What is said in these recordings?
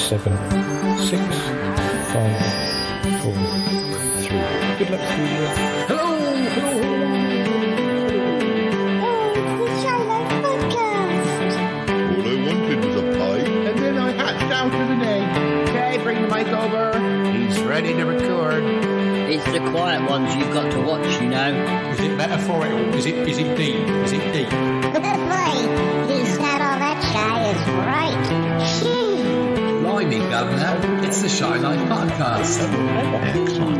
7, 6, 5, 4, 3. Good luck to you. Hello. All I wanted was a pie, and then I hatched out as an egg. Okay, bring the mic over. He's ready to record. It's the quiet ones you've got to watch, you know. Is it metaphorical? Is it deep? Is it deep? Boy, he's not all that shy, is right. Blimey, Governor, it's the Shy Life Podcast. Excellent.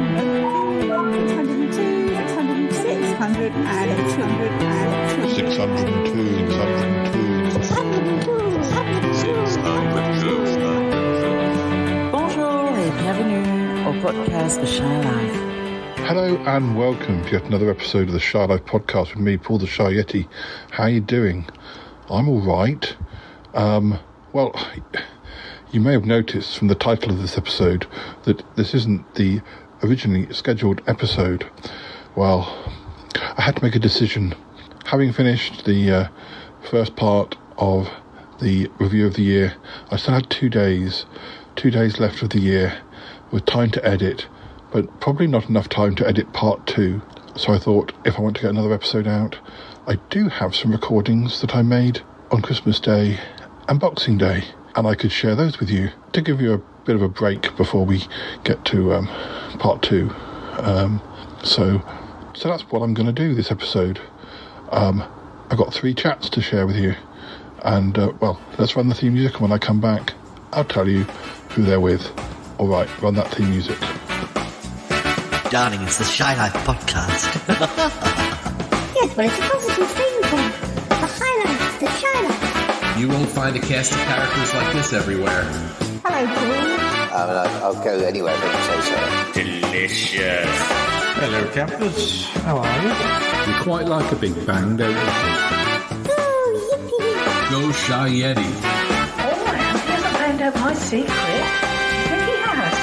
602, 606, 100, and 200, and 602. Bonjour et bienvenue au podcast The Shy Life. Hello and welcome to yet another episode of the Shy Life Podcast with me, Paul the Shy Yeti. How are you doing? I'm all right. Well, you may have noticed from the title of this episode that this isn't the originally scheduled episode. Well, I had to make a decision. Having finished the first part of the review of the year, I still had 2 days left of the year with time to edit, but probably not enough time to edit part 2. So I thought, if I want to get another episode out, I do have some recordings that I made on Christmas Day and Boxing Day, and I could share those with you to give you a bit of a break before we get to part 2. So that's what I'm going to do this episode. I've got 3 chats to share with you, and well, let's run the theme music, and when I come back, I'll tell you who they're with. All right, run that theme music. Darling, it's the Shy Life Podcast. Yes, but it's a positive thing, Paul. The highlights, the Shy Life. You won't find a cast of characters like this everywhere. Hello, Paul. I'll go anywhere if you say so. Delicious. Hello, campers. How are you? You quite like a big bang, don't you? Oh, yippee. Go Shy Yeti. Oh, he hasn't found out my secret. I think he has.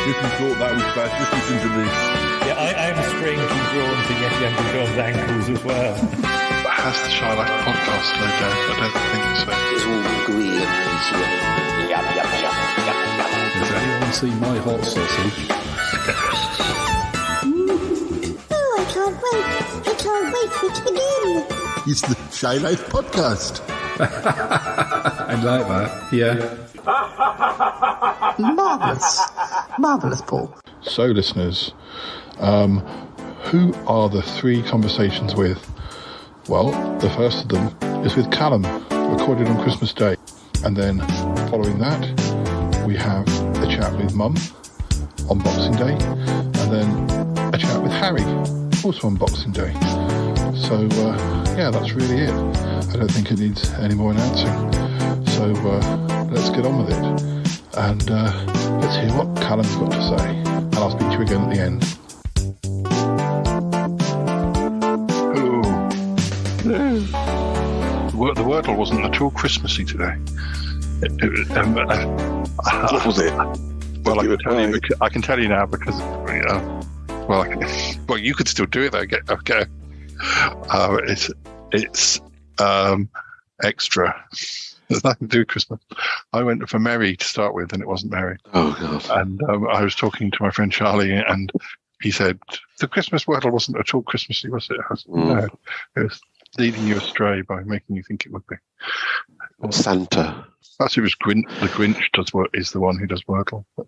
If you thought that was bad, just listen to this. Yeah, I'm strangely drawn to Yeti Uncle John's ankles as well. Has the Shy Life Podcast slowed down? I don't think so. It's all gooey and easy. Yum. Has anyone seen my hot sausage? Oh, I can't wait. I can't wait for it to begin. It's the Shy Life Podcast. I like that, yeah. Marvellous, Paul. So, listeners, who are the 3 conversations with? Well, the first of them is with Callum, recorded on Christmas Day. And then, following that, we have a chat with Mum on Boxing Day. And then a chat with Harry, also on Boxing Day. So, yeah, that's really it. I don't think it needs any more announcing. So, let's get on with it. And let's hear what Callum's got to say. And I'll speak to you again at the end. The Wordle wasn't at all Christmassy today. What was it? Well, I can tell you now because, well, you could still do it though. Okay. It's extra. There's nothing to do with Christmas. I went for Merry to start with, and it wasn't Merry. Oh, God. And I was talking to my friend Charlie, and he said, the Christmas Wordle wasn't at all Christmassy, was it? I said, no, it was leading you astray by making you think it would be. Santa. Perhaps it was the Grinch is the one who does Wordle. But,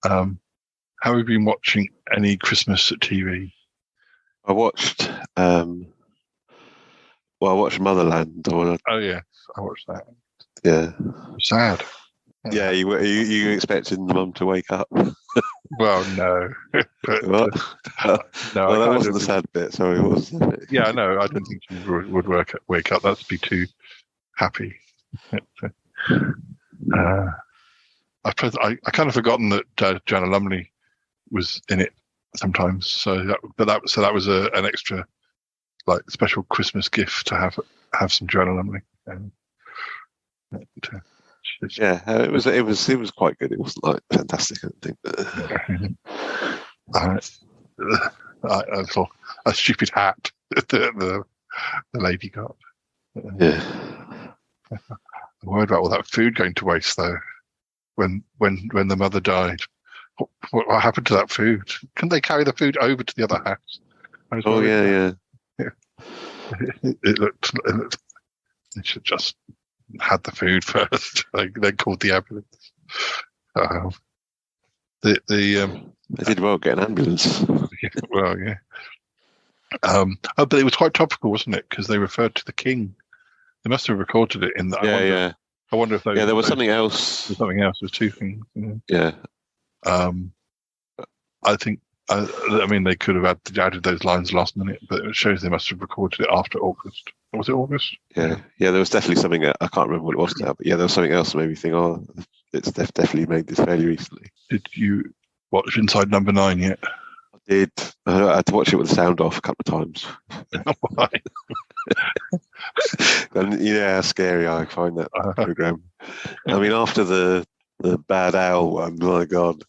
have you been watching any Christmas TV? I watched Motherland. Oh, yeah, I watched that. Yeah. Sad. Yeah, you expected Mum to wake up? Well, no. But, What? no, Well, that wasn't the sad bit. Sorry, what was the bit? Yeah, no, I don't think she would wake up. That'd be too happy. I kind of forgotten that Joanna Lumley was in it sometimes. So that was an extra, like, special Christmas gift to have some Joanna Lumley. Yeah, it was quite good. It wasn't like fantastic, I don't think. I thought a stupid hat the lady got. Yeah. worried about all that food going to waste, though. When the mother died, what happened to that food? Couldn't they carry the food over to the other house? Oh yeah. It looked. They should just had the food first. They called the ambulance. They did well get an ambulance. Well, yeah. But it was quite topical, wasn't it? Because they referred to the king. They must have recorded it in that. Yeah. I wonder if there was something else. There's something else. There's two things. Yeah. I think. I mean, they could have added those lines last minute, but it shows they must have recorded it after August. Was it August? Yeah. There was definitely something. I can't remember what it was now, but there was something else that made me think, oh, it's definitely made this fairly recently. Did you watch Inside Number 9 yet? I did. I had to watch it with the sound off a couple of times. Why? And how scary I find that program. I mean, after the bad owl one, my God.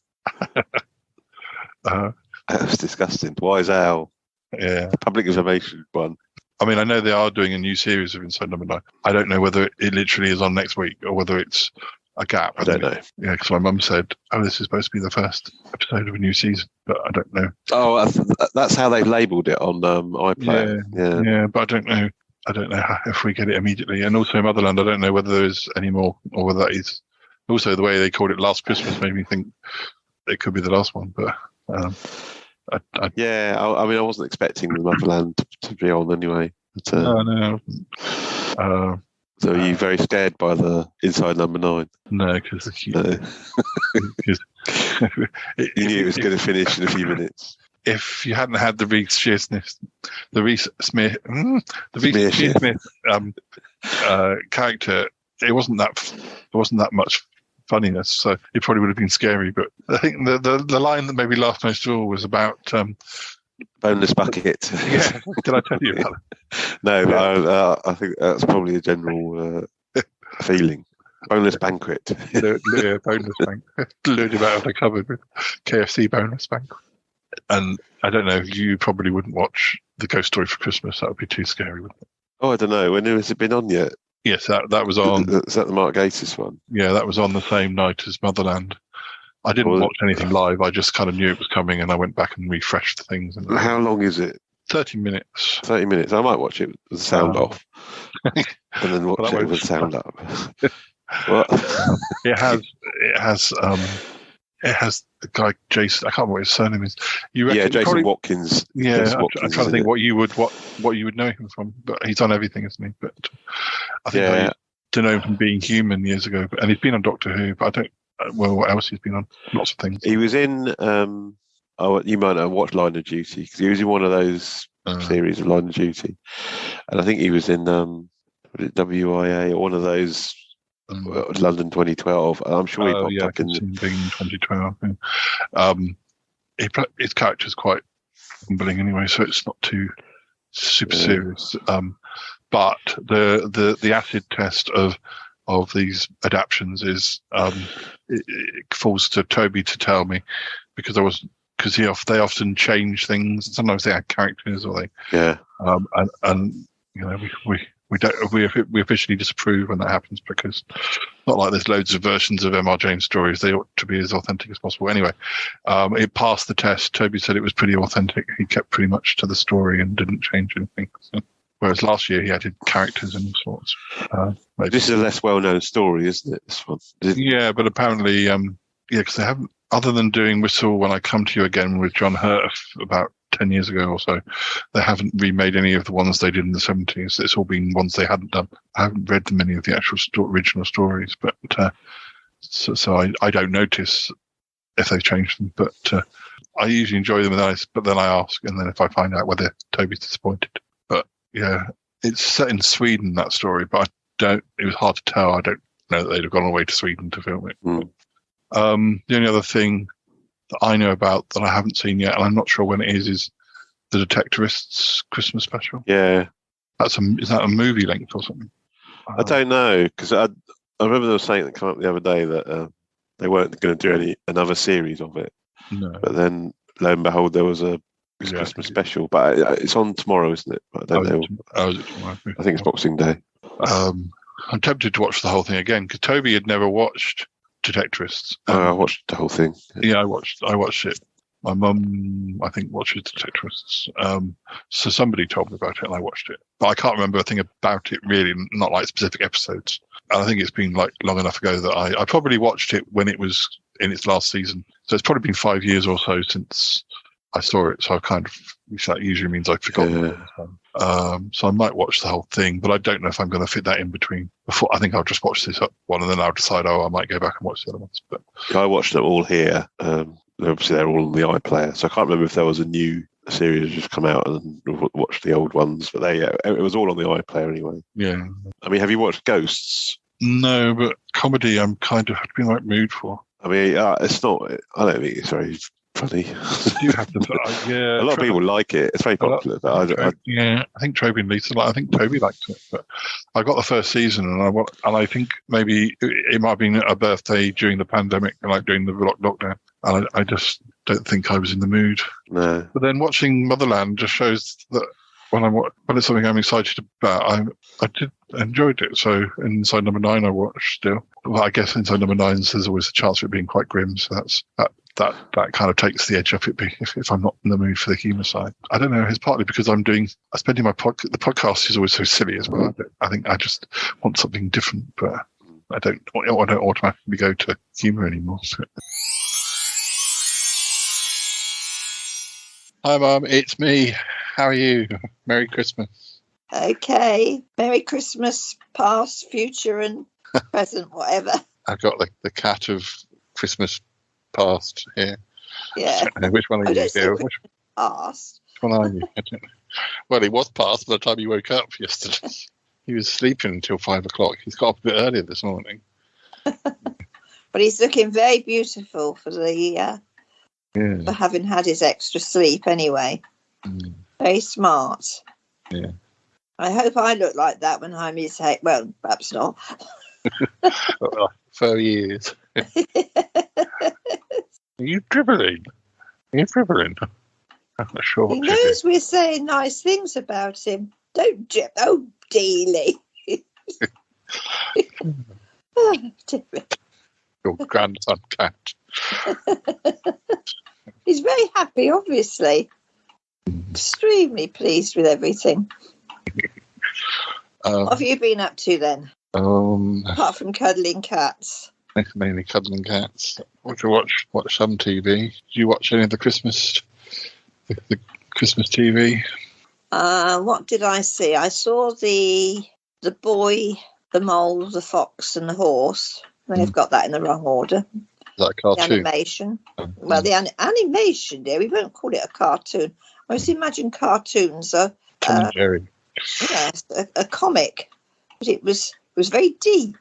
That was disgusting. Wise Owl. Yeah. The public information one. I mean, I know they are doing a new series of Inside Number 9. I don't know whether it literally is on next week or whether it's a gap. I don't know. Yeah, because my mum said, this is supposed to be the first episode of a new season, but I don't know. Oh, that's how they've labelled it on iPlayer. Yeah, but I don't know. I don't know if we get it immediately. And also Motherland, I don't know whether there is any more or whether that is. Also, the way they called it Last Christmas made me think it could be the last one, but... I mean, I wasn't expecting the Motherland to be on anyway. But, no. So are you very scared by the Inside Number 9? No, because you knew it was going to finish in a few minutes. If you hadn't had the Reese Shearsmith character, it wasn't that much funniness, so it probably would have been scary. But I think the line that maybe laughed most of all was about boneless bucket. Yeah, did I tell you about it? No, but I think that's probably a general feeling. Boneless banquet. Boneless banquet. Lured him out of the cupboard with KFC boneless banquet. And I don't know, you probably wouldn't watch The Ghost Story for Christmas. That would be too scary, wouldn't it? Oh, I don't know. When has it been on yet? Yes, that was on. Is that the Mark Gatiss one? Yeah, that was on the same night as Motherland. I didn't watch anything live. I just kind of knew it was coming, and I went back and refreshed the things. And how long is it? 30 minutes. 30 minutes. I might watch it with the sound off, and then watch it with the sound up. It has the guy Jason. I can't remember what his surname is. Jason Watkins. Yeah, Jason I'm trying to think what you would know him from. But he's on everything, isn't he? But I think I used to know him from Being Human years ago. And he's been on Doctor Who. But I don't. Well, what else he's been on? Lots of things. He was in. You might have watched Line of Duty because he was in one of those series of Line of Duty, and I think he was in WIA or one of those. London 2012. I'm sure he popped up in Being 2012. Yeah. His character's quite humbling anyway, so it's not too super serious. But the acid test of these adaptions is it falls to Toby to tell me because they often change things. Sometimes they add characters or they and you know we officially disapprove when that happens because not like there's loads of versions of M.R. James stories. They ought to be as authentic as possible. Anyway, it passed the test. Toby said it was pretty authentic. He kept pretty much to the story and didn't change anything. So, whereas last year he added characters and all sorts. This is a less well-known story, isn't it? This one. Yeah, but apparently, because they haven't. Other than doing Whistle When I Come to You Again with John Hurt about 10 years ago or so, they haven't remade any of the ones they did in the 70s. It's all been ones they hadn't done. I haven't read many of the actual original stories, but so I don't notice if they've changed them. But I usually enjoy them, but then I ask, and then if I find out whether Toby's disappointed. But yeah, it's set in Sweden, that story, but it was hard to tell. I don't know that they'd have gone away to Sweden to film it. The only other thing that I know about that I haven't seen yet, and I'm not sure when it is the Detectorists Christmas special. Yeah. Is that a movie length or something? I don't know, because I remember they were saying that came up the other day that they weren't going to do another series of it. No. But then, lo and behold, there was a Christmas special. But it's on tomorrow, isn't it? But I don't know. Is it tomorrow? I think it's Boxing Day. I'm tempted to watch the whole thing again because Toby had never watched Detectorists. I watched the whole thing. Yeah, I watched it. My mum, I think, watches Detectorists. So somebody told me about it and I watched it. But I can't remember a thing about it really, not like specific episodes. And I think it's been like long enough ago that I probably watched it when it was in its last season. So it's probably been 5 years or so since I saw it. So I've kind of, that usually means I've forgotten. So I might watch the whole thing, but I don't know if I'm going to fit that in between. Before, I think I'll just watch this one and then I'll decide, I might go back and watch the other ones. But I watched them all here. Obviously, they're all on the iPlayer, so I can't remember if there was a new series just come out and watched the old ones. But it was all on the iPlayer anyway. Yeah. I mean, have you watched Ghosts? No, but comedy I'm kind of been like mood for. I mean, it's not. I don't think it's very funny. You have to. Yeah, a lot of people like it. It's very popular. But I think Toby and Lisa. I think Toby liked it, but I got the first season, and I think maybe it might have been a birthday during the pandemic, like during the lockdown, and I just don't think I was in the mood. No. But then watching Motherland just shows that when it's something I'm excited about, I did enjoyed it. So Inside Number 9 I watched still. Well, I guess Inside Number 9 there's always a chance of it being quite grim, so that kind of takes the edge off it if I'm not in the mood for the humour side. I don't know. It's partly because I'm spending the podcast is always so silly as well. I think I just want something different, but I don't automatically go to humour anymore. So. Hi, Mum. It's me. How are you? Merry Christmas. Okay. Merry Christmas, past, future, and present, whatever. I've got the cat of Christmas past here. Yeah. Which one are you here? Past. Which one are you? I don't know. Well, it was past by the time you woke up yesterday. He was sleeping until 5 o'clock. He's got up a bit earlier this morning. But he's looking very beautiful for for having had his extra sleep anyway. Mm. Very smart. Yeah. I hope I look like that when I'm his head. Well, perhaps not. For years. Are you dribbling? I'm not sure. He knows we're saying nice things about him. Don't drip. Oh, Dealey. Your grandson cat. He's very happy, obviously. Extremely pleased with everything. What have you been up to then? Apart from cuddling cats. Mainly cuddling cats. To watch some TV. Did you watch any of the Christmas TV? What did I see? I saw the boy, the mole, the fox, and the horse. They've got that in the wrong order. Is that a cartoon? The animation. Well, the animation there, we won't call it a cartoon. I always imagine cartoons are Tom and Jerry. Yes, a comic. But it was very deep.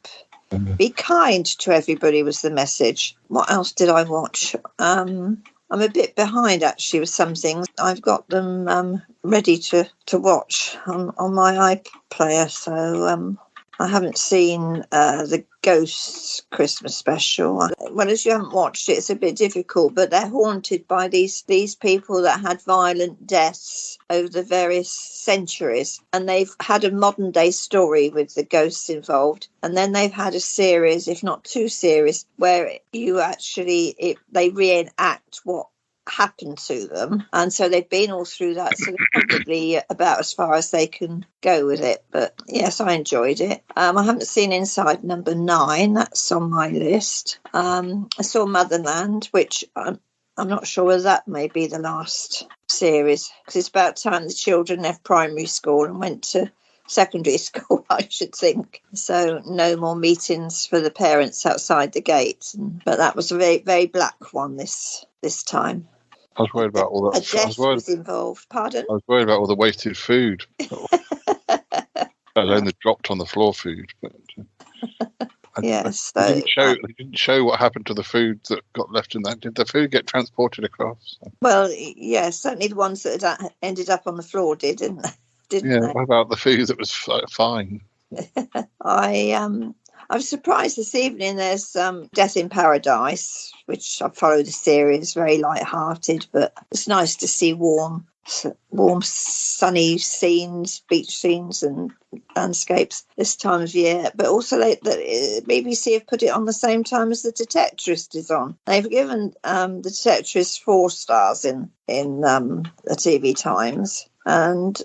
Be kind to everybody was the message. What else did I watch? I'm a bit behind actually with some things. I've got them ready to watch on my iPlayer, so I haven't seen the Ghosts Christmas special. Well, as you haven't watched it, it's a bit difficult, but they're haunted by these people that had violent deaths over the various centuries, and they've had a modern day story with the ghosts involved, and then they've had a series, if not two series, where they reenact what happened to them, and so they've been all through that, so they're probably about as far as they can go with it. But yes, I enjoyed it. I haven't seen Inside Number 9, that's on my list. I saw Motherland, which I'm not sure whether that may be the last series, because it's about time the children left primary school and went to secondary school, I should think. So no more meetings for the parents outside the gates. But that was a very, very black one this time. I was worried about all that. A death was involved. Pardon? I was worried about all the wasted food. Alone the dropped on the floor food. But yes. They didn't show what happened to the food that got left in that. Did the food get transported across? Well, yes, certainly the ones that had ended up on the floor didn't they? What about the food that was fine? I'm surprised this evening there's Death in Paradise, which I follow the series, very light-hearted, but it's nice to see warm, sunny scenes, beach scenes and landscapes this time of year. But also the BBC have put it on the same time as The Detectorist is on. They've given The Detectorist 4 stars in the TV Times, and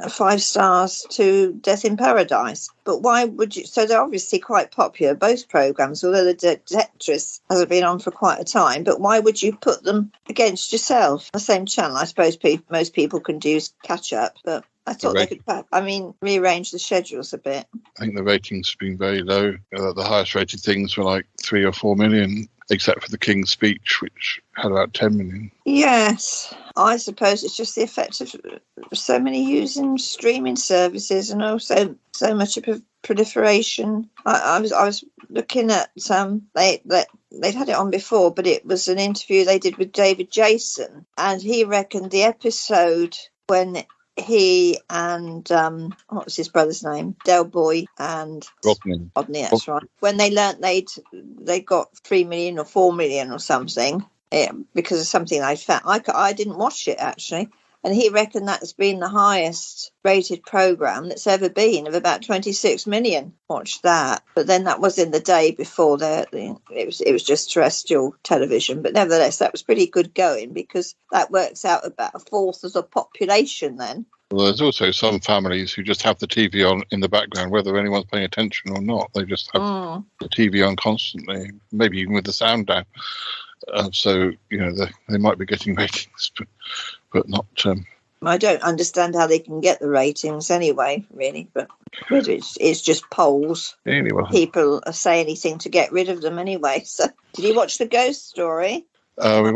5 stars to Death in Paradise. But why would you? So they're obviously quite popular, both programmes, although The Detectorist hasn't been on for quite a time. But why would you put them against yourself? The same channel. I suppose most people can do catch up, but I thought they could, rearrange the schedules a bit. I think the ratings have been very low. The highest rated things were like 3 or 4 million, except for the King's Speech, which had about 10 million. Yes, I suppose it's just the effect of so many using streaming services and also so much of a proliferation. I was looking at they'd had it on before, but it was an interview they did with David Jason, and he reckoned the episode when he and what was his brother's name? Del Boy and Rodney. That's right. When they learnt they got 3 million or 4 million or something, because of something I found. I didn't watch it actually, and he reckoned that's been the highest rated programme that's ever been, of about 26 million. Watched that, but then that was in the day before it was just terrestrial television. But nevertheless, that was pretty good going, because that works out about a fourth of the population then. Well, there's also some families who just have the TV on in the background, whether anyone's paying attention or not. They just have the TV on constantly, maybe even with the sound down. So, they might be getting ratings, but not... I don't understand how they can get the ratings anyway, really, but it's just polls. Anyway. People say anything to get rid of them anyway. So, did you watch The Ghost Story? We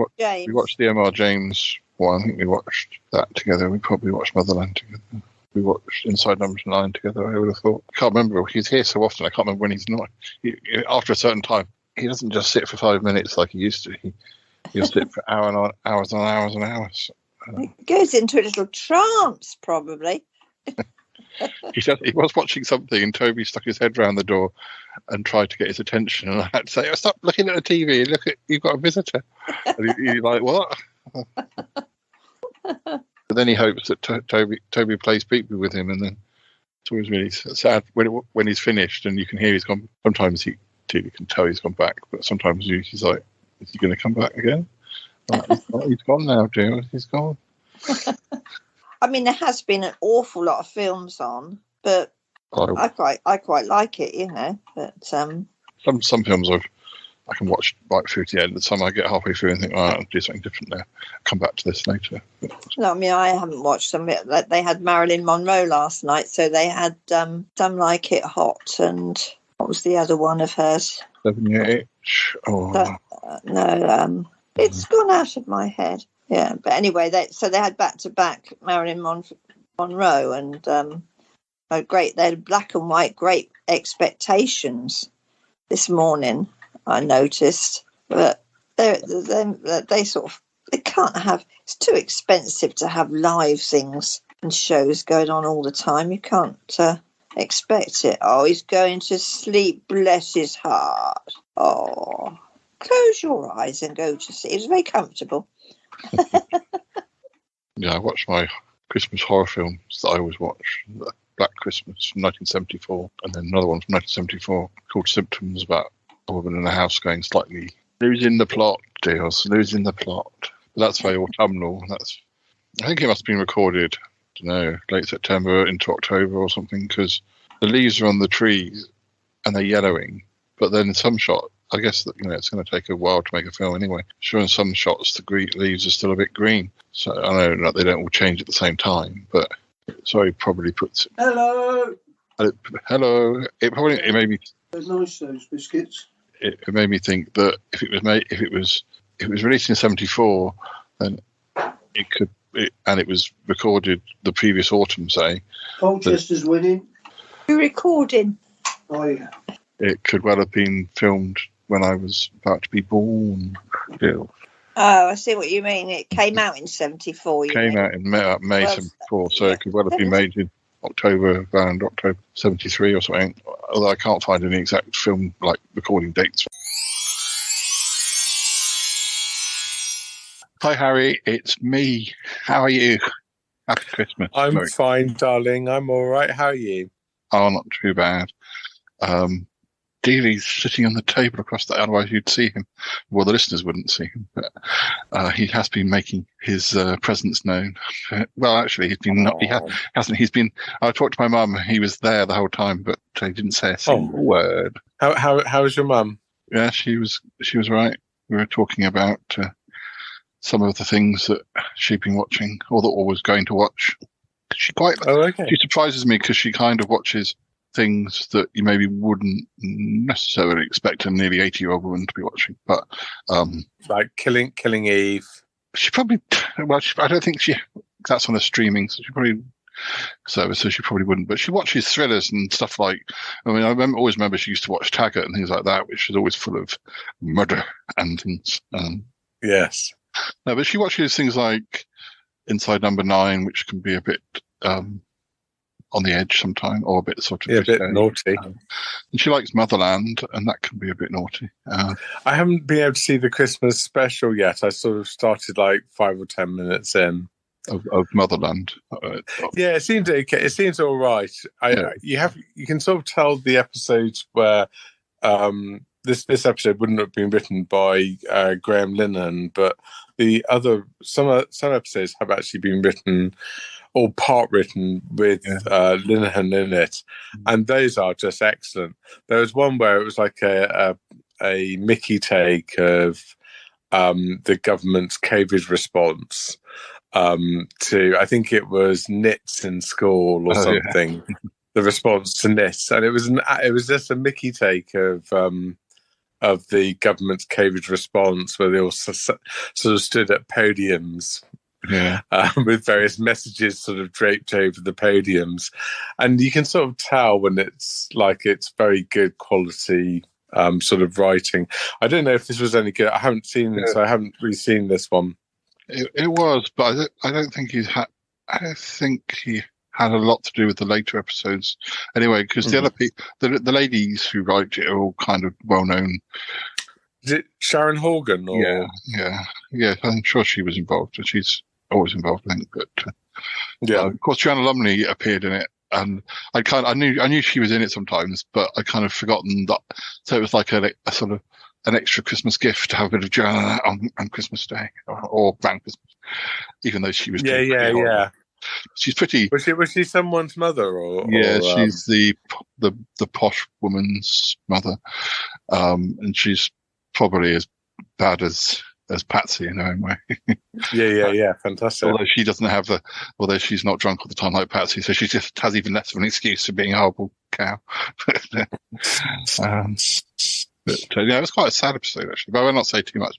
watched the M.R. James one. I think we watched that together. We probably watched Motherland together. We watched Inside Number 9 together, I would have thought. I can't remember. He's here so often, I can't remember when he's not. After a certain time, he doesn't just sit for 5 minutes like he used to. He'll sit for hours and hours. He goes into a little trance, probably. He was watching something, and Toby stuck his head round the door and tried to get his attention. And I had to say, "Stop looking at the TV! Look, you've got a visitor." And he's like, "What?" But then he hopes that Toby plays peekaboo with him, and then it's always really sad when he's finished and you can hear he's gone. Sometimes Toby can tell he's gone back, but sometimes he's like, "Is he going to come back again?" He's gone now, dear. He's gone. I mean, there has been an awful lot of films on, but I quite like it, But some films I can watch right through to the end. Some I get halfway through and think, I'll do something different there. I'll come back to this later. No, I mean, I haven't watched them. They had Marilyn Monroe last night, so they had Some Like It Hot, and what was the other one of hers? 7 Year Itch. No, it's gone out of my head. Yeah, but anyway, they had back-to-back Marilyn Monroe and great. They had black and white Great Expectations this morning, I noticed. But they can't have. It's too expensive to have live things and shows going on all the time. You can't expect it. Oh, he's going to sleep. Bless his heart. Oh. Close your eyes and go to sleep. It was very comfortable. Yeah, I watched my Christmas horror films that I always watch. Black Christmas from 1974, and then another one from 1974 called Symptoms, about a woman in a house going slightly losing the plot. But that's very autumnal. I think it must have been recorded, late September into October or something, because the leaves are on the trees and they're yellowing, but then in some shot, I guess that it's going to take a while to make a film anyway. Sure, in some shots the leaves are still a bit green, so I know they don't all change at the same time. But sorry, probably puts hello. It made me. They're nice, those biscuits. It made me think that if it was released in '74, then it was recorded the previous autumn, say. Colchester's winning. You're recording. Oh yeah. It could well have been filmed when I was about to be born. Yeah. Oh, I see what you mean. It came out in '74. May '74, so it could well have been made in October around October 73 or something. Although I can't find any exact film like recording dates. Hi Harry, it's me. How are you? Happy Christmas. I'm Merry. fine, darling. I'm all right. How are you? Oh, not too bad. Dealey's sitting on the table across the, otherwise you'd see him. Well, the listeners wouldn't see him, but he has been making his presence known. Well, actually, he's been not. He hasn't. He's been. I talked to my mum. He was there the whole time, but he didn't say a single word. How was your mum? Yeah, she was right. We were talking about some of the things that she'd been watching, or that was going to watch. She She surprises me because she kind of watches things that you maybe wouldn't necessarily expect a nearly 80-year-old woman to be watching. But like Killing Eve. She probably. Well, I don't think that's on a streaming, so she probably service, so she probably wouldn't. But she watches thrillers and stuff like. I mean, always remember she used to watch Taggart and things like that, which is always full of murder and things. Yes. No, but she watches things like Inside Number 9, which can be a bit on the edge sometimes, or a bit sort of a bit naughty. And she likes Motherland, and that can be a bit naughty. I haven't been able to see the Christmas special yet. I sort of started like 5 or 10 minutes in of Motherland. Yeah, it seems okay. It seems all right. You can sort of tell the episodes where this episode wouldn't have been written by Graham Linehan, but the other some episodes have actually been written or part written with Linehan in it, and those are just excellent. There was one where it was like a Mickey take of the government's COVID response to, I think it was nits in school or something. Yeah. The response to nits, and it was just a Mickey take of the government's COVID response, where they all sort of stood at podiums. Yeah, with various messages sort of draped over the podiums, and you can sort of tell when it's very good quality sort of writing. I don't know if this was any good. I haven't seen it, so I haven't really seen this one. It was, but I don't think he had. I don't think he had a lot to do with the later episodes, anyway. Because the other people, the ladies who write it are all kind of well known. Is it Sharon Horgan? Or? Yeah. I'm sure she was involved. She's always involved, I think. But of course, Joanna Lumley appeared in it, and I knew she was in it sometimes, but I kind of forgotten that. So it was like a sort of an extra Christmas gift to have a bit of Joanna on Christmas Day or around Christmas, even though she was yeah. She's pretty. Was she someone's mother or? She's the posh woman's mother, and she's probably as bad as Patsy in her own way. yeah, fantastic. Although she's not drunk all the time like Patsy, so she just has even less of an excuse for being a horrible cow. It was quite a sad episode actually, but I will not say too much.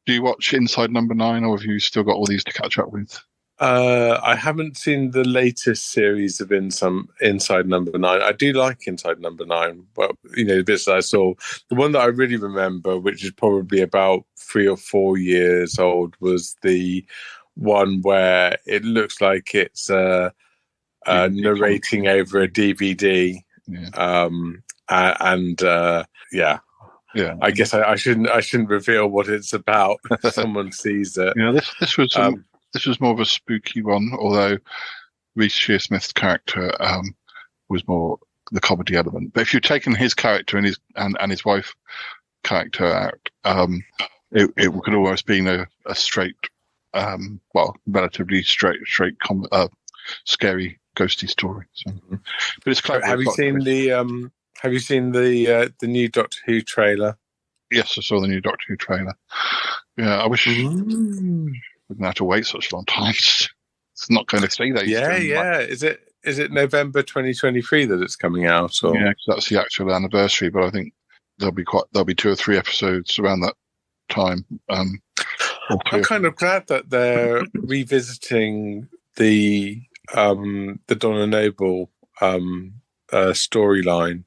Do you watch Inside Number 9, or have you still got all these to catch up with? I haven't seen the latest series of Inside Number 9. I do like Inside Number 9, but the bits that I saw, the one that I really remember, which is probably about 3 or 4 years old, was the one where it looks like it's narrating over a DVD. I guess I shouldn't reveal what it's about if someone sees it. This was more of a spooky one, although Reece Shearsmith's character was more the comedy element. But if you'd taken his character and his wife character out, it could almost be a straight, relatively straight, scary, ghosty story. So, but it's clever. Have you seen the new Doctor Who trailer? Yes, I saw the new Doctor Who trailer. Yeah, I wish. We didn't have to wait such a long time. It's not going to stay there. Yeah. Is it November 2023 that it's coming out? Or? Yeah, that's the actual anniversary. But I think there'll be 2 or 3 episodes around that time. I'm kind of glad that they're revisiting the Donna Noble storyline.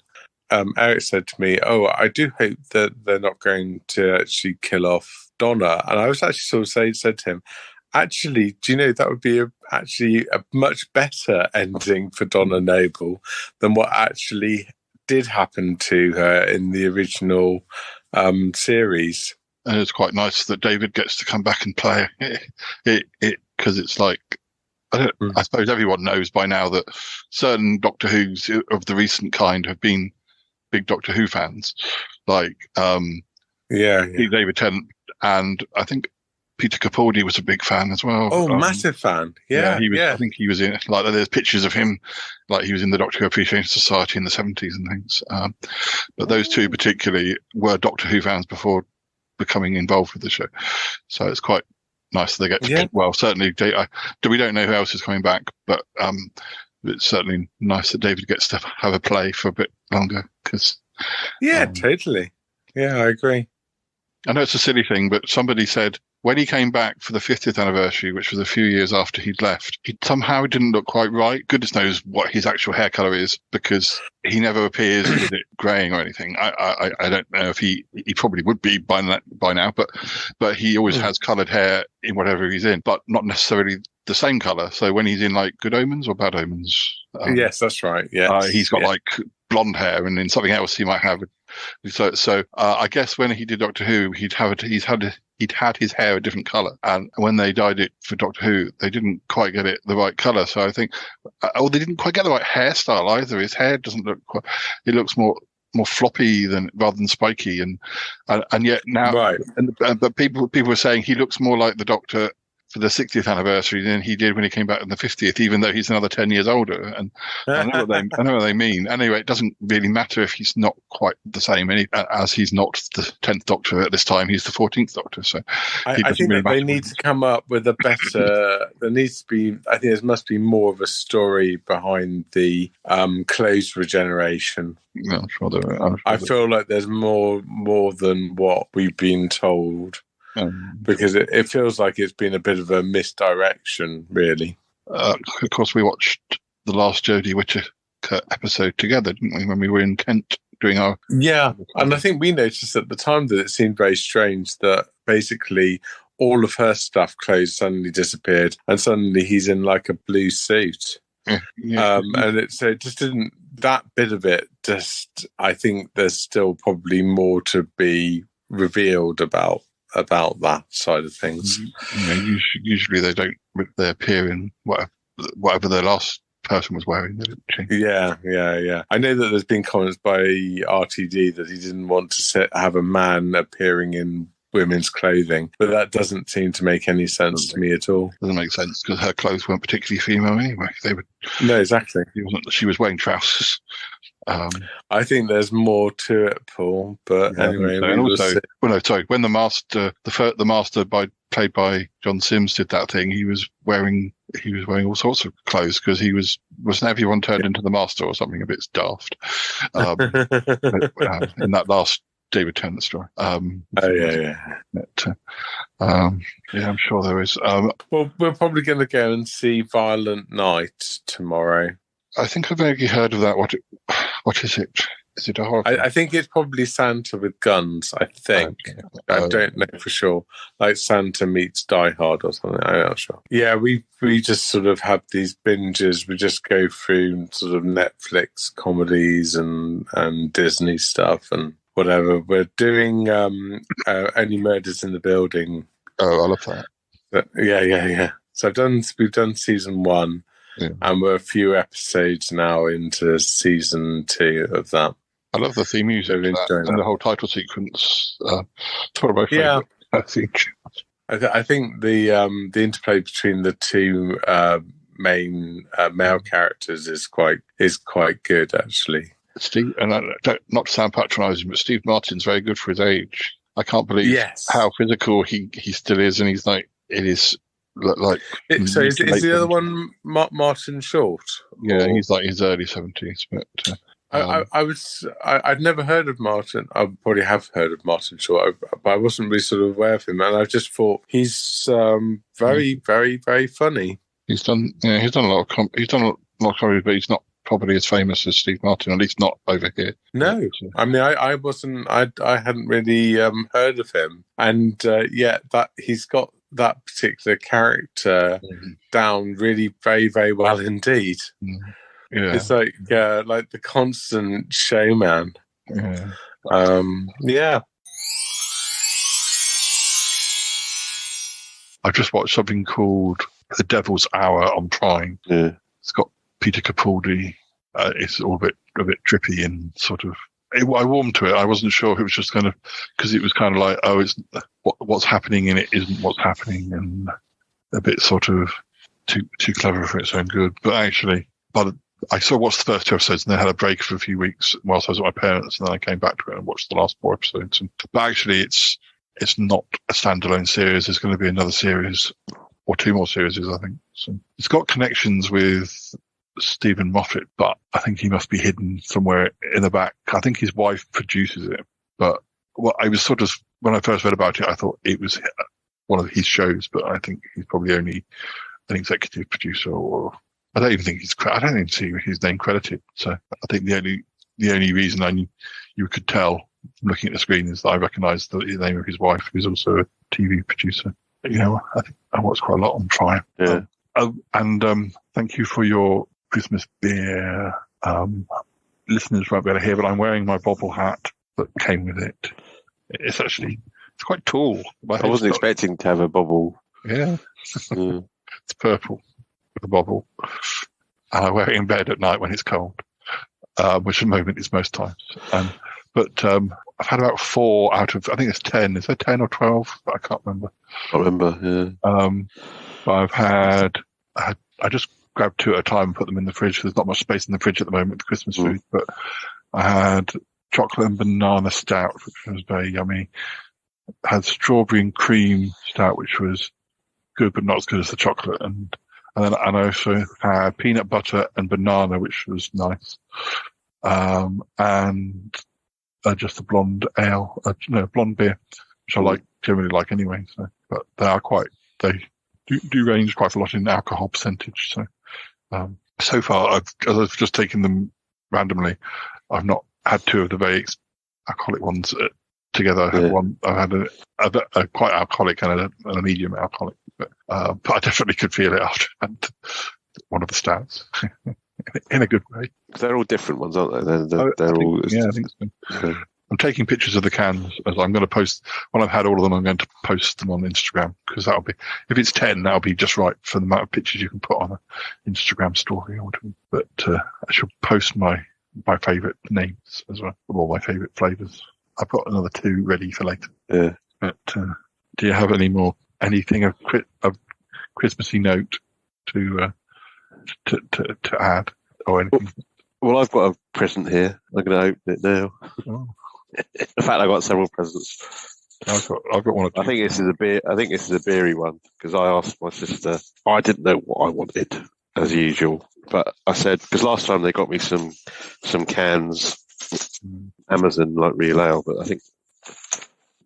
Eric said to me, I do hope that they're not going to actually kill off Donna. And I was actually said to him, Actually, do you know that would be actually a much better ending for Donna Noble than what actually did happen to her in the original series. And it's quite nice that David gets to come back and play it because it's like, I suppose everyone knows by now that certain Doctor Who's of the recent kind have been big Doctor Who fans, like David Tennant, and I think Peter Capaldi was a big fan as well. Oh, massive fan! Yeah, he was. I think he was in. Like, there's pictures of him, like he was in the Doctor Who Appreciation Society in the 70s and things. But those two particularly were Doctor Who fans before becoming involved with the show. So it's quite nice that they get to. Well, certainly, we don't know who else is coming back, but it's certainly nice that David gets to have a play for a bit longer. Because totally. Yeah, I agree. I know it's a silly thing, but somebody said when he came back for the 50th anniversary, which was a few years after he'd left, he somehow didn't look quite right. Goodness knows what his actual hair colour is, because he never appears with it greying or anything. I don't know if he probably would be by now, but he always has coloured hair in whatever he's in, but not necessarily the same colour. So when he's in like Good Omens or Bad Omens, yes, that's right. Yeah, he's got like blonde hair, and in something else he might have. So I guess when he did Doctor Who, he'd had his hair a different colour, and when they dyed it for Doctor Who, they didn't quite get it the right colour. So I think, they didn't quite get the right hairstyle either. His hair doesn't look quite. It looks more floppy rather than spiky, and yet now, right. But people were saying he looks more like the Doctor for the 60th anniversary than he did when he came back in the 50th, even though he's another 10 years older. And I know what they mean. Anyway, it doesn't really matter if he's not quite the same, as he's not the 10th Doctor at this time. He's the 14th Doctor. So I think that they need to come up with a better. There needs to be. I think there must be more of a story behind the clothes regeneration. No, I'm sure there are. I feel like there's more than what we've been told. Because it feels like it's been a bit of a misdirection, really. Of course, we watched the last Jodie Whittaker episode together, didn't we, when we were in Kent doing our... Yeah, and I think we noticed at the time that it seemed very strange that basically all of her clothes suddenly disappeared, and suddenly he's in like a blue suit. And it just didn't... That bit of it, I think there's still probably more to be revealed about that side of things. Usually they don't. They appear in whatever their last person was wearing. They didn't change. Yeah. I know that there's been comments by RTD that he didn't want to have a man appearing in women's clothing, but that doesn't seem to make any sense to me at all. Doesn't make sense because her clothes weren't particularly female anyway. No, exactly. She was wearing trousers. I think there's more to it, Paul. But anyway, when the Master, the Master played by John Sims, did that thing, he was wearing all sorts of clothes because wasn't everyone turned into the Master or something a bit daft in that last David Tennant story. I'm sure there is. Well, we're probably going to go and see Violent Night tomorrow. I think I've vaguely heard of that. What is it? Is it a horror? I think it's probably Santa with guns. I think. Okay. I don't know for sure. Like Santa meets Die Hard or something. I'm not sure. Yeah, we just sort of have these binges. We just go through sort of Netflix comedies and Disney stuff and whatever. We're doing Only Murders in the Building. Oh, I love that. But, yeah. So we've done season 1. Yeah. And we're a few episodes now into season 2 of that. I love the theme music and the whole title sequence. It's one of my favourite scenes. I think the interplay between the two main male characters is quite good, actually. Steve, and not to sound patronising, but Steve Martin's very good for his age. I can't believe how physical he still is, and he's like, it is. So is the other one Martin Short? Yeah, he's like his early 70s. But I'd never heard of Martin. I probably have heard of Martin Short, but I wasn't really sort of aware of him. And I just thought he's very, very, very funny. He's done a lot of comedy, but he's not probably as famous as Steve Martin, at least not over here. No, I mean I hadn't really heard of him, and yet that he's got that particular character down really very, very well indeed. Yeah. It's like the constant showman. Yeah. Yeah. I just watched something called The Devil's Hour on Prime. Yeah. It's got Peter Capaldi. It's all a bit trippy and sort of. I warmed to it. I wasn't sure if it was just kind of because it was kind of like, oh, it's what's happening in it isn't what's happening, and a bit sort of too clever for its own good. But actually, I watched the first 2 episodes and then had a break for a few weeks whilst I was with my parents, and then I came back to it and watched the last 4 episodes. But actually, it's not a standalone series. There's going to be another series or 2 more series, I think. So it's got connections with Stephen Moffat, but I think he must be hidden somewhere in the back. I think his wife produces it, but I was sort of, when I first read about it, I thought it was one of his shows, but I think he's probably only an executive producer, or I don't even see his name credited. So I think the only reason you could tell from looking at the screen is that I recognised the name of his wife, who's also a TV producer. But, I think I watched quite a lot on Prime. Yeah. And thank you for your Christmas beer. Listeners won't be able to hear, but I'm wearing my bobble hat that came with it. It's quite tall. I wasn't expecting to have a bobble. Yeah. It's purple with a bobble. And I wear it in bed at night when it's cold, which at the moment is most times. But I've had about 4 out of, I think it's 10. Is there 10 or 12? I can't remember. I remember, yeah. But I just grabbed 2 at a time and put them in the fridge. There's not much space in the fridge at the moment for Christmas food, but I had chocolate and banana stout, which was very yummy. I had strawberry and cream stout, which was good, but not as good as the chocolate. And I also had peanut butter and banana, which was nice. And just a blonde ale, blonde beer, which I generally like anyway. So, but they do range quite a lot in alcohol percentage. So far, I've just taken them randomly. I've not had 2 of the very alcoholic ones together. I've had a quite alcoholic and a medium alcoholic, but I definitely could feel it after I had one of the stouts. In a good way. They're all different ones, aren't they? I think so. I'm taking pictures of the cans as I'm going to post. When I've had all of them, I'm going to post them on Instagram, because that'll be, if it's 10, that'll be just right for the amount of pictures you can put on an Instagram story. But I shall post my favourite names as well, all my favourite flavours. I've got another 2 ready for later. Yeah. But do you have anything of Christmassy note to add or anything? Well, I've got a present here. I'm going to open it now. Oh. In fact, I've got several presents. I've got one or 2. I think this is a beery one, because I asked my sister. I didn't know what I wanted, as usual, but I said, because last time they got me some cans, Amazon, like real ale, but I think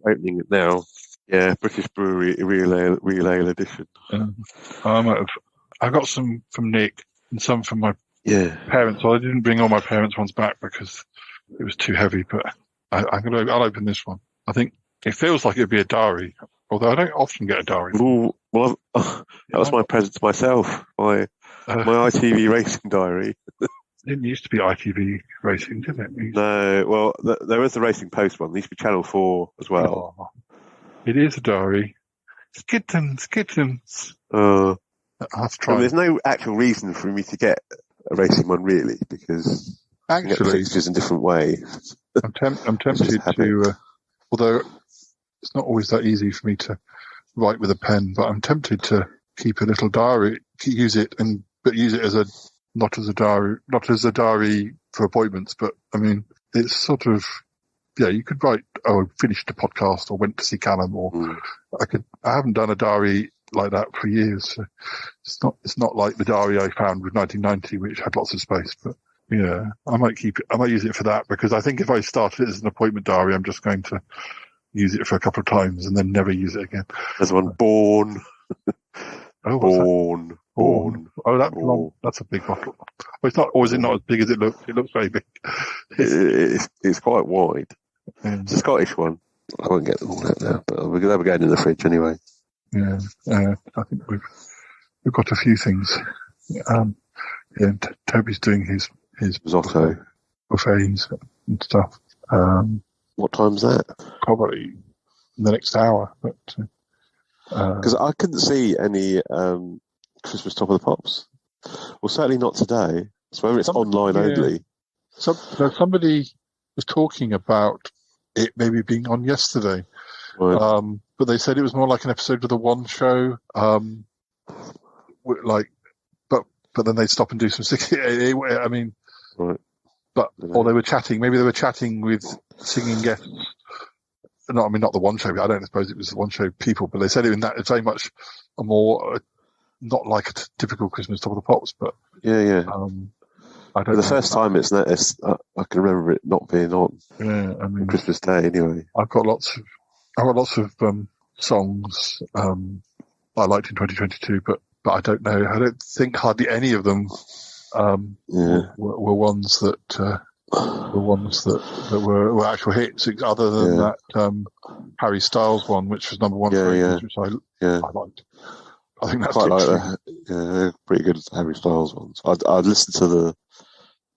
opening it now, yeah, British Brewery real ale edition. I got some from Nick and some from my parents. Well, I didn't bring all my parents' ones back because it was too heavy, but I'll open this one. I think it feels like it'd be a diary, although I don't often get a diary. Ooh, well, that was my present to myself, my ITV racing diary. It didn't used to be ITV racing, did it? No, well, there was the Racing Post one. There used to be Channel 4 as well. Oh, it is a diary. Kittens. I've tried. There's no actual reason for me to get a racing one, really, because actually, you get fixtures in different ways. I'm tempted to, although it's not always that easy for me to write with a pen, but I'm tempted to keep a little diary, use it as not as a diary for appointments, but I mean, it's sort of, you could write, I finished the podcast or went to see Callum, or I haven't done a diary like that for years. So it's not like the diary I found with 1990, which had lots of space, but yeah, I might keep it. I might use it for that, because I think if I start it as an appointment diary, I'm just going to use it for a couple of times and then never use it again. There's one, Born. Born. Oh, that's a big bottle. Well, it's not, or is it not as big as it looks? It looks very big. It's quite wide. It's a Scottish one. I won't get them all out now, but they'll be going in the fridge anyway. Yeah, I think we've got a few things. Toby's doing his risotto buffets and stuff. What time's that? Probably in the next hour. But because I couldn't see any Christmas Top of the Pops. Well, certainly not today. So whether it's online only. Somebody was talking about it maybe being on yesterday. Right. But they said it was more like an episode of the One Show. But then they'd stop and do some singing. I mean, right. Or they were chatting. Maybe they were chatting with singing guests. Not the One Show. I don't suppose it was the One Show people, but they said it in that it's very much a more not like a typical Christmas Top of the Pops, but yeah. I don't. The first time I can remember it not being on. Yeah, I mean Christmas Day anyway. I've got lots of songs I liked in 2022, but I don't know. I don't think hardly any of them were ones that were actual hits, other than that Harry Styles one, which was number one for ages, which I liked. I think that's quite like that. Yeah, pretty good Harry Styles ones. I'd listen to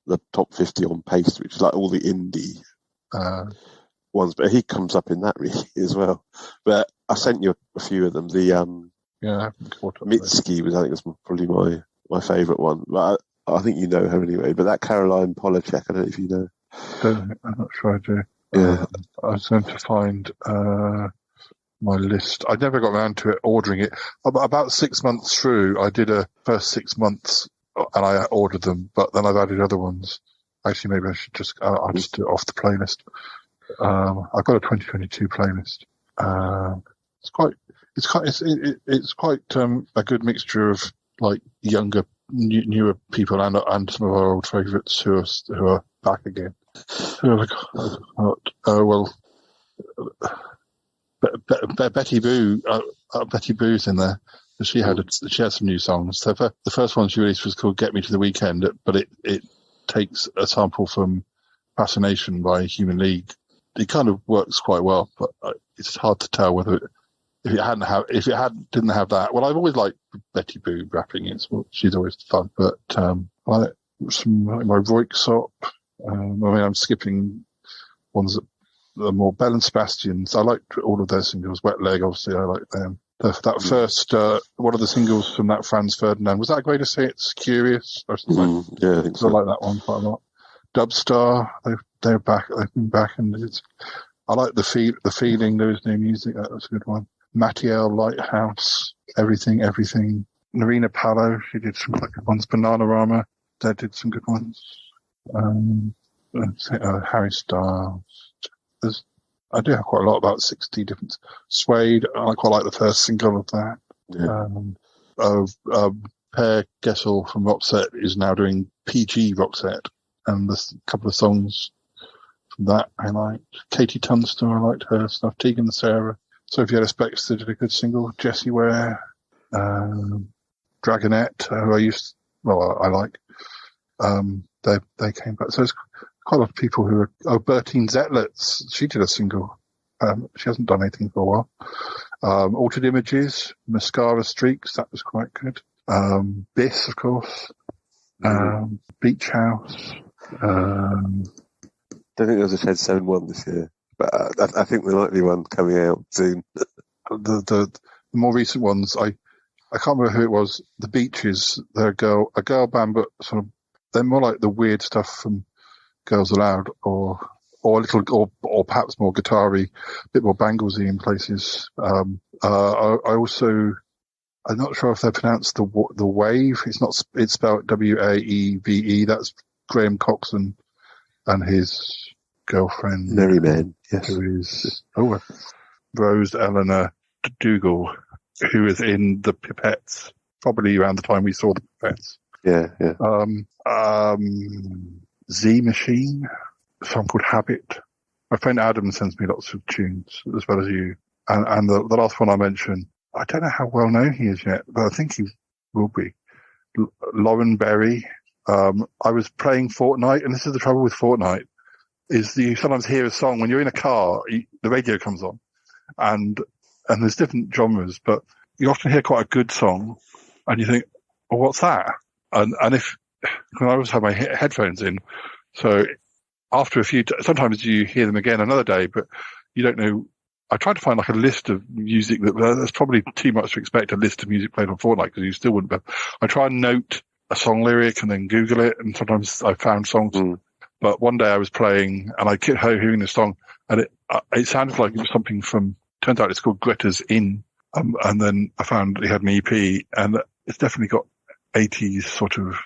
the top 50 on Paste, which is like all the indie ones, but he comes up in that really as well. But I sent you a few of them. The Mitski was, I think, was probably my favourite one. But I think you know her anyway. But that Caroline Polachek, I don't know if you know. I'm not sure I do. Yeah, I was going to find my list. I never got around to ordering it. About 6 months through, I did a first 6 months, and I ordered them. But then I've added other ones. Actually, maybe I should I'll just do it off the playlist. I've got a 2022 playlist. It's quite a good mixture of like younger, newer people and some of our old favourites who are back again. Betty Boo. Betty Boo's in there. She had some new songs. So the first one she released was called "Get Me to the Weekend," but it takes a sample from "Fascination" by Human League. It kind of works quite well, but it's hard to tell whether if it didn't have that. Well, I've always liked Betty Boo rapping. She's always fun, but I like some like my Royksop. I'm skipping ones that are more Bell and Sebastian's. I liked all of their singles. Wet Leg, obviously, I like them. That first one of the singles from that Franz Ferdinand, was that a way to say it's Curious or something? Yeah, I think so. I like that one quite a lot. Dubstar, they're back. They've been back, and I like the feeling. There is new music. That was a good one. Mattiel, Lighthouse, Everything. Narina Palo, she did some quite good ones. Bananarama, they did some good ones. Harry Styles. I do have quite a lot, about 60 different. Suede, I quite like the first single of that. Yeah. Per Gessel from Roxette is now doing PG Roxette, and there's a couple of songs from that I liked. Katie Tunstall, I liked her stuff. Tegan Sarah. Sophie Ellis Bextor did a good single. Jessie Ware. Dragonette, who I like. They came back. So it's quite a lot of people who are... Bertine Zetlitz, she did a single. She hasn't done anything for a while. Altered Images, Mascara Streaks, that was quite good. Biss, of course. Beach House. Don't think there's a Shed 7-1 this year, but I think there might be one coming out soon. The more recent ones, I can't remember who it was. The Beaches, they're a girl band, but sort of they're more like the weird stuff from Girls Aloud, or perhaps more guitar-y, a bit more Banglesy in places. I'm not sure if they're pronounced the Wave. It's spelled Waeve. That's Graham Coxon and his girlfriend Merryman, yes, who is Rose Eleanor Dougal, who is in the Pipettes, probably around the time we saw the Pipettes. Yeah. Z Machine, a song called Habit. My friend Adam sends me lots of tunes, as well as you. And the last one I mentioned, I don't know how well known he is yet, but I think he will be. Lauren Berry. I was playing Fortnite, and this is the trouble with Fortnite, is you sometimes hear a song when you're in a car, the radio comes on, and there's different genres, but you often hear quite a good song, and you think, "Well, what's that?" And if I always have my headphones in, so after a few, sometimes you hear them again another day, but you don't know. I tried to find like a list of music that's probably too much to expect a list of music played on Fortnite because you still wouldn't. I try and note a song lyric and then Google it, and sometimes I found songs. But one day I was playing and I kept hearing the song, and it sounded like it was something from. Turns out it's called Greta's Inn, and then I found he had an EP, and it's definitely got 80s sort of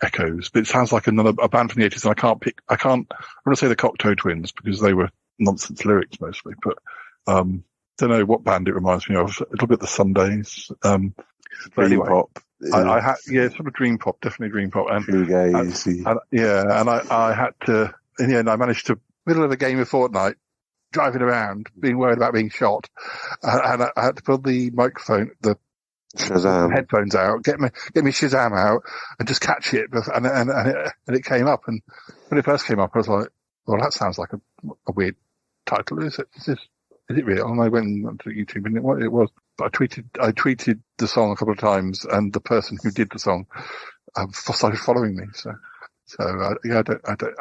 echoes. But it sounds like a band from the 80s, and I can't. I want to say the Cocteau Twins because they were nonsense lyrics mostly, but don't know what band it reminds me of. A little bit the Sundays. But anyway, pop. I had sort of dream pop, definitely dream pop, and shoegaze. And I had to. In the end, I managed to middle of a game of Fortnite, driving around, being worried about being shot, and I had to pull the microphone, the Shazam headphones out, get me Shazam out, and just catch it, and it came up. And when it first came up, I was like, "Well, that sounds like a weird title. Is it really?" And I went onto YouTube, and it was. But I tweeted the song a couple of times, and the person who did the song started following me. So I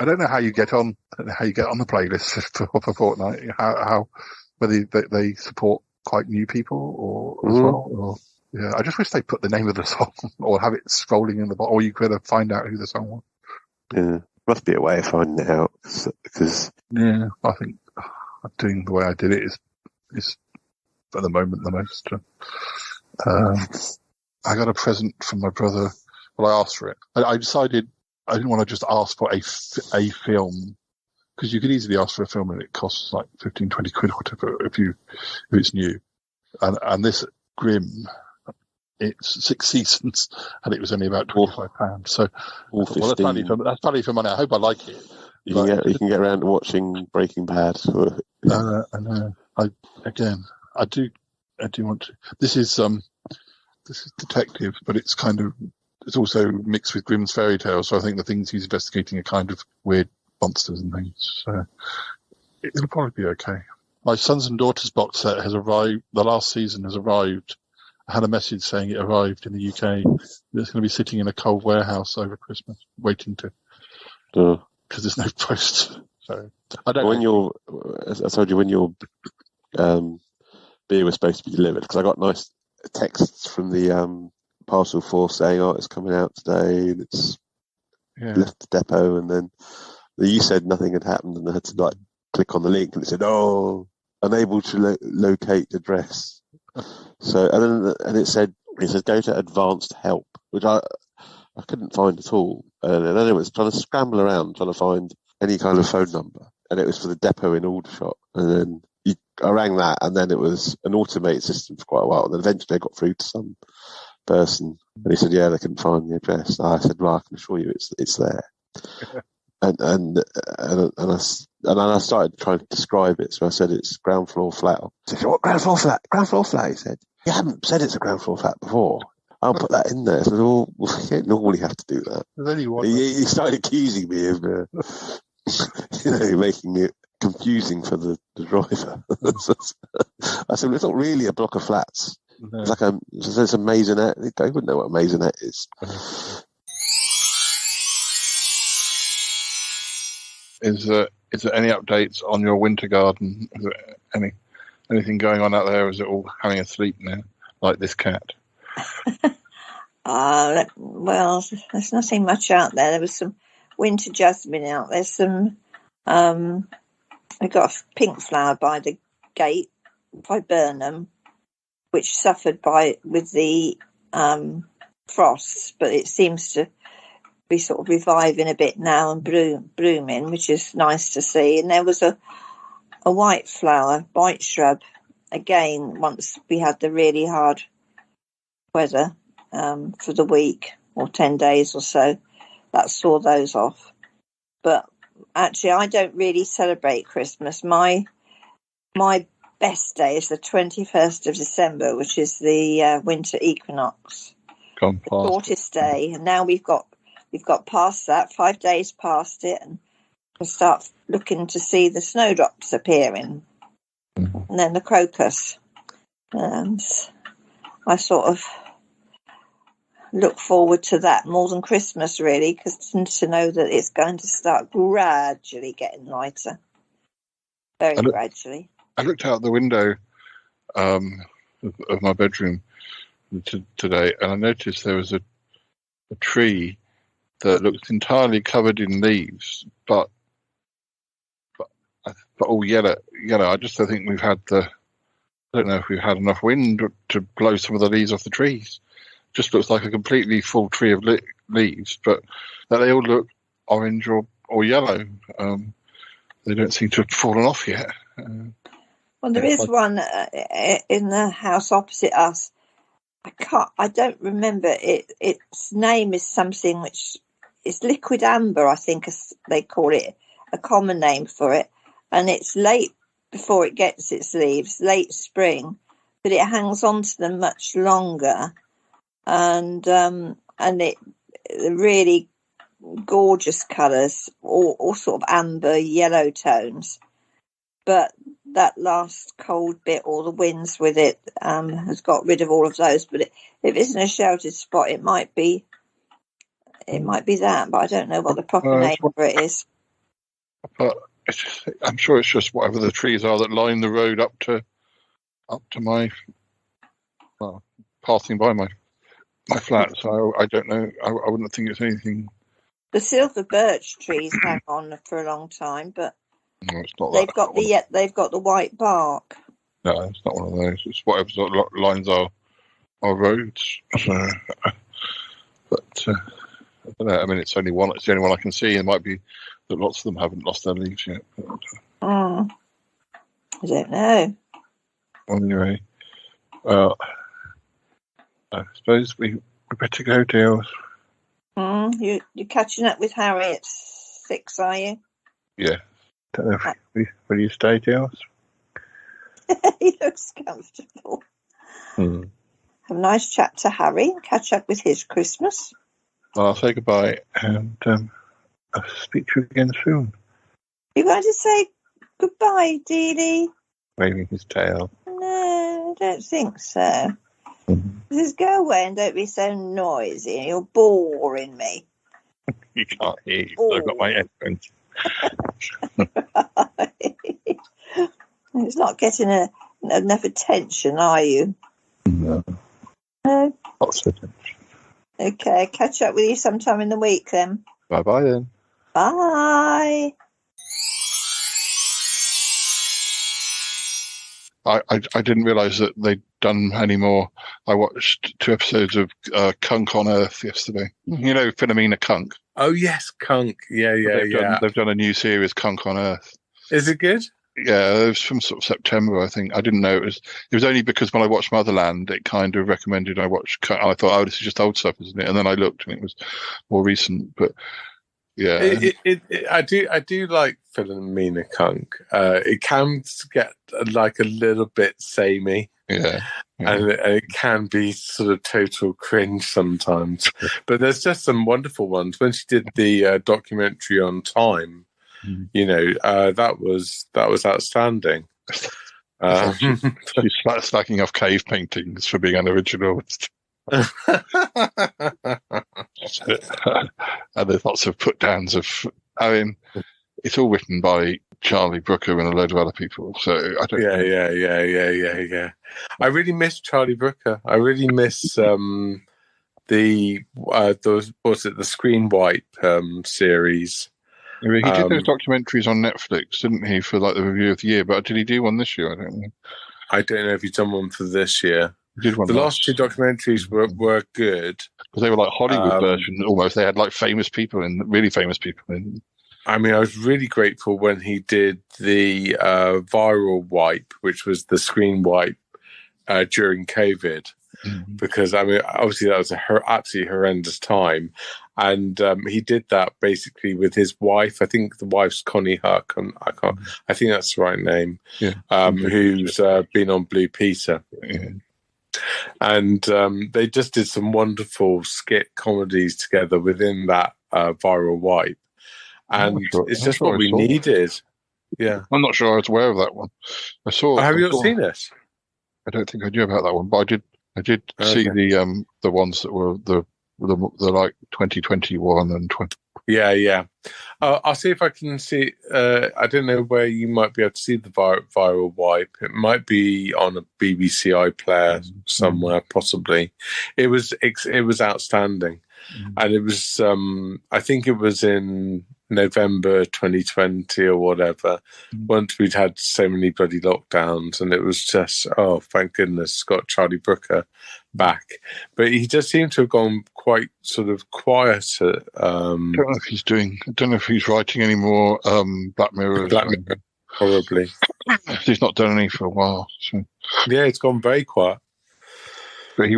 don't know how you get on. I don't know how you get on the playlist for Fortnite. How whether they support quite new people or as well. Or, yeah, I just wish they put the name of the song or have it scrolling in the bottom, or you could find out who the song was. Yeah, must be a way of finding it out because I think doing the way I did it is at the moment the most. I got a present from my brother. Well, I asked for it. I decided I didn't want to just ask for a film because you could easily ask for a film and it costs like 15, 20 quid or whatever if it's new. And this Grimm, it's 6 seasons and it was only about £25. So that's value for money. I hope I like it. You can get around to watching Breaking Bad. I know. I do want to. This is detective, but it's also mixed with Grimm's fairy tales. So I think the things he's investigating are kind of weird monsters and things. So it'll probably be okay. My Sons and Daughters box set has arrived. The last season has arrived. I had a message saying it arrived in the UK. It's going to be sitting in a cold warehouse over Christmas, waiting to. Because there's no post. So I don't. As I told you, when your beer was supposed to be delivered, because I got nice texts from the parcel force saying, "Oh, it's coming out today," and it's left the depot, and then you said nothing had happened, and I had to click on the link, and it said, "Oh, unable to locate address." So and it said go to advanced help, which I couldn't find at all. And then it was trying to scramble around, trying to find any kind of phone number. And it was for the depot in Aldershot. And then I rang that, and then it was an automated system for quite a while. And then eventually I got through to some person, and he said, "Yeah, they couldn't find the address." And I said, "Well, I can assure you it's there." and I started trying to describe it. So I said it's ground floor flat. He said, "What ground floor flat? Ground floor flat?" He said, "You haven't said it's a ground floor flat before. I'll put that in there." I said, "Well, you don't normally have to do that." He started accusing me of, making it confusing for the driver. I said, "It's not really a block of flats. No. It's like it's a maisonette." He wouldn't know what a maisonette is. Is there any updates on your winter garden? Is there anything going on out there? Or is it all having a sleep now, like this cat? Well, there's nothing much out there. There was some winter jasmine out. There's some. I got a pink flower by the gate by Burnham, which suffered with the frosts, but it seems to be sort of reviving a bit now and blooming, which is nice to see. And there was a white shrub. Again, once we had the really hard weather for the week or 10 days or so, that saw those off. But actually, I don't really celebrate Christmas. My best day is the 21st of December, which is the winter equinox, the shortest day. And now we've got past that, 5 days past it, and we'll start looking to see the snowdrops appearing, and then the crocus. And I sort of look forward to that more than Christmas, really, because to know that it's going to start gradually getting lighter. Very gradually. I looked out the window of my bedroom today, and I noticed there was a tree that looked entirely covered in leaves, but all yellow. I just don't think we've had I don't know if we've had enough wind to blow some of the leaves off the trees. It just looks like a completely full tree of leaves, but they all look orange or yellow. They don't seem to have fallen off yet. Well, there is one in the house opposite us. I don't remember it. Its name is something which is liquid amber, I think they call it, a common name for it. And it's late before it gets its leaves, late spring, but it hangs on to them much longer. And it really gorgeous colours, all sort of amber, yellow tones. But that last cold bit, or the winds with it, has got rid of all of those. But if it's in a sheltered spot, it might be that. But I don't know what the proper name for it is. But I'm sure it's just whatever the trees are that line the road up to my passing by my flat. So I don't know. I wouldn't think it's anything. The silver birch trees hang on for a long time, but no, it's not they've got the white bark. No, it's not one of those. It's whatever sort of lines our roads. So, but I don't know. I mean, it's the only one I can see. It might be that lots of them haven't lost their leaves yet. But, I don't know. Anyway, I suppose we better go, deals. You're catching up with Harry at 6, are you? Yeah. Don't know if will you stay, deals? He looks comfortable. Have a nice chat to Harry and catch up with his Christmas. Well, I'll say goodbye and I'll speak to you again soon. You're going to say goodbye, Dealey? Waving his tail. No, I don't think so. Just go away and don't be so noisy. You're boring me. You can't hear you. So I've got my headphones. It's not getting enough attention, are you? No. No? Lots of attention. Okay, catch up with you sometime in the week then. Bye-bye then. Bye. I didn't realise that they'd done any more. I watched 2 episodes of Kunk on Earth yesterday. You know, Philomena Kunk. Oh, yes, Kunk. Yeah. They've done a new series, Kunk on Earth. Is it good? Yeah, it was from sort of September, I think. I didn't know it was only because when I watched Motherland, it kind of recommended I watch. I thought, oh, this is just old stuff, isn't it? And then I looked, and it was more recent. But yeah, I do like Philomena Kunk. It can get like a little bit samey. Yeah. And it can be sort of total cringe sometimes. But there's just some wonderful ones. When she did the documentary on Time, you know, that was outstanding. She's slacking off cave paintings for being unoriginal. And there's lots of put downs of. I mean, it's all written by Charlie Brooker and a load of other people. So I don't. Yeah. I really miss Charlie Brooker. I really miss the Screen Wipe series. He did those documentaries on Netflix, didn't he, for like the review of the year? But did he do one this year? I don't know. I don't know if he's done one for this year. He did one. The last 2 documentaries were good because they were like Hollywood versions almost. They had like famous people in, really famous people in. I mean, I was really grateful when he did the viral wipe, which was the screen wipe during COVID, because I mean, obviously that was absolutely horrendous time, and he did that basically with his wife. I think the wife's Connie Huck, and I think that's the right name. Yeah. Who's been on Blue Peter. Yeah. And they just did some wonderful skit comedies together within that viral wipe. And it's just what we needed. Yeah. I'm not sure I was aware of that one. I saw. Have you not seen it? I don't think I knew about that one, but I I did see the ones that were the like 2021 and 20. Yeah. I'll see if I can see. I don't know where you might be able to see the viral wipe. It might be on a BBC iPlayer somewhere, possibly. It was outstanding, and it was. I think it was in November 2020 or whatever. Once we'd had so many bloody lockdowns, and it was just, oh, thank goodness, got Charlie Brooker back. But he just seemed to have gone quite sort of quiet. I don't know if he's writing any more Black Mirror. Probably. He's not done any for a while. So. Yeah, it's gone very quiet. But he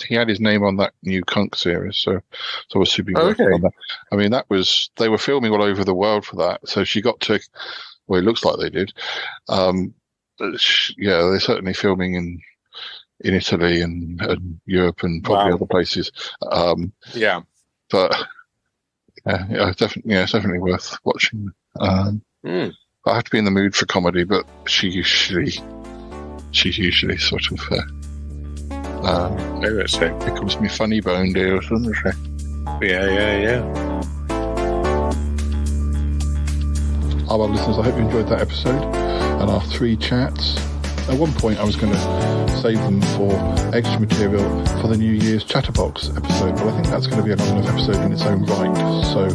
had his name on that new Kunk series, so it's obviously been working on that. I mean, they were filming all over the world for that, so she got to. Well, it looks like they did. Yeah, they're certainly filming in Italy and Europe and probably other places. But it's definitely worth watching. I have to be in the mood for comedy, but she's usually sort of becomes me funny bone deal, doesn't she? Yeah. Well, listeners, I hope you enjoyed that episode and our 3 chats. At one point I was going to save them for extra material for the New Year's Chatterbox episode, but I think that's going to be a long enough episode in its own right. So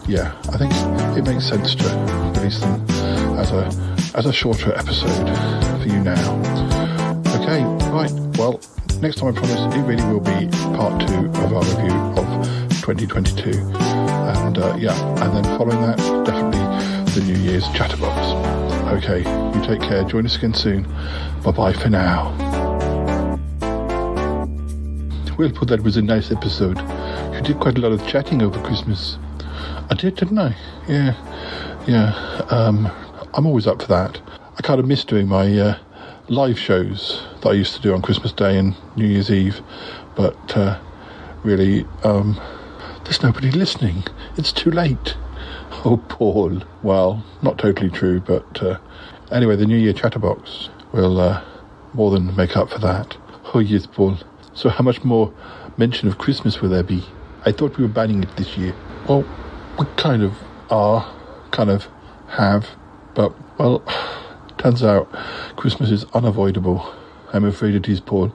yeah, I think it makes sense to release them as a shorter episode for you now. Okay, right, well, next time I promise it really will be part 2 of our review of 2022, and and then following that, definitely the New Year's Chatterbox. Okay, you take care. Join us again soon. Bye-bye for now. Well, Paul, that was a nice episode. You did quite a lot of chatting over Christmas. I did, didn't I? Yeah. I'm always up for that. I kind of miss doing my live shows that I used to do on Christmas Day and New Year's Eve. But really, there's nobody listening. It's too late. Oh, Paul. Well, not totally true, but anyway, the New Year Chatterbox will more than make up for that. Oh, yes, Paul. So how much more mention of Christmas will there be? I thought we were banning it this year. Well, we kind of have, but, well, turns out Christmas is unavoidable. I'm afraid it is, Paul.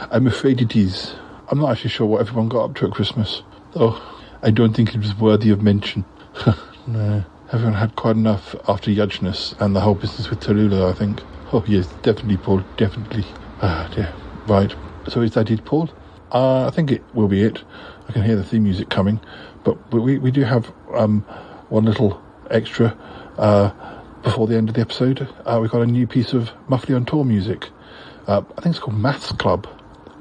I'm afraid it is. I'm not actually sure what everyone got up to at Christmas. Oh, I don't think it was worthy of mention. No, everyone had quite enough after Yudgeness and the whole business with Tallulah, I think. Oh, yes, definitely, Paul, definitely. Ah, dear. Right, so is that it, Paul? I think it will be it. I can hear the theme music coming, but we do have one little extra before the end of the episode. We've got a new piece of Muffley on Tour music. I think it's called Maths Club.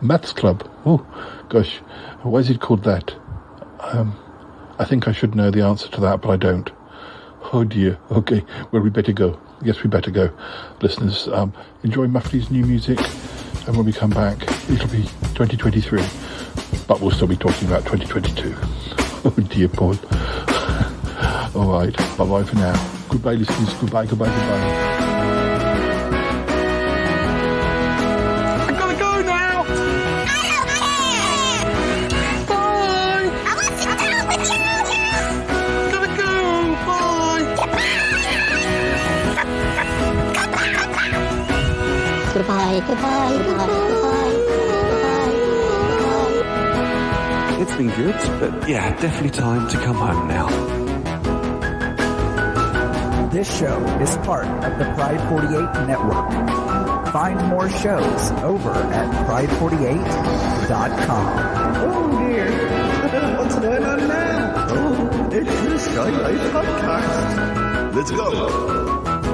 Maths Club. Oh, gosh, why is it called that? I think I should know the answer to that, but I don't. Oh dear. Okay, well, we better go. Yes, we better go. Listeners, enjoy Muffley's new music, and when we come back, it'll be 2023, but we'll still be talking about 2022. Oh dear, Paul. All right, bye-bye for now. Goodbye, listeners. Goodbye. Goodbye. It's been good, but yeah, definitely time to come home now. This show is part of the Pride 48 network. Find more shows over at pride48.com. Oh dear, what's going on now? Oh, it's the Shy Life Podcast. Let's go.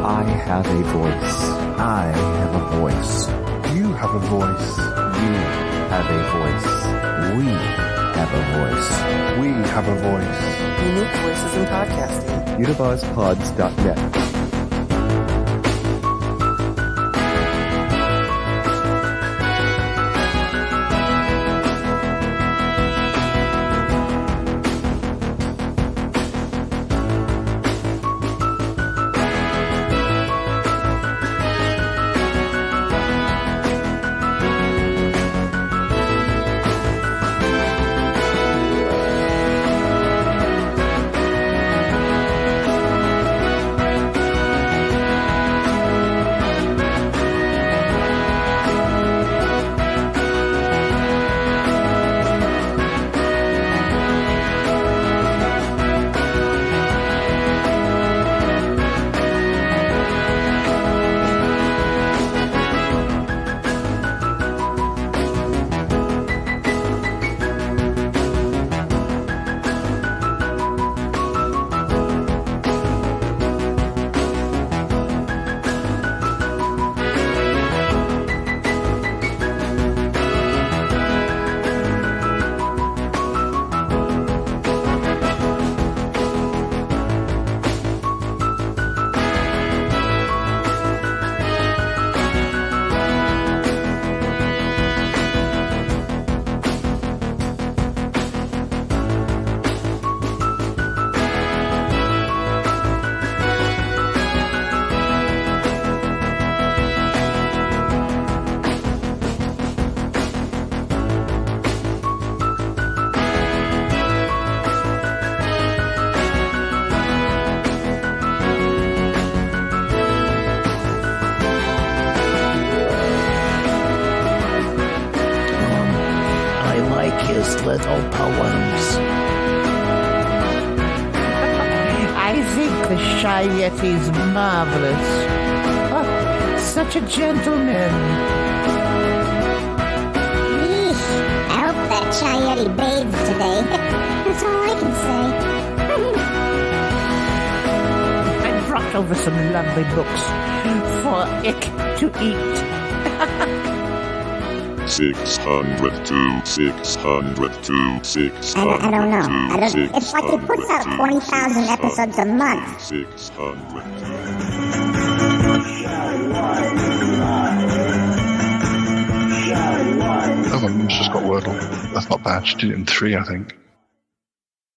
I have a voice. I have a voice. You have a voice. You have a voice. We have a voice. We have a voice. Unique voices in podcasting. UnivazPods.net. his little poems. I think the Shy Yeti's marvelous. Oh, such a gentleman. I hope that Shy Yeti bathes today. That's all I can say. I brought over some lovely books for it to eat. 602, 602, 602. I don't know. It's like he puts out 20,000 episodes a month. 602. Oh, my mum's just got Wordle. That's not bad. She did it in 3, I think.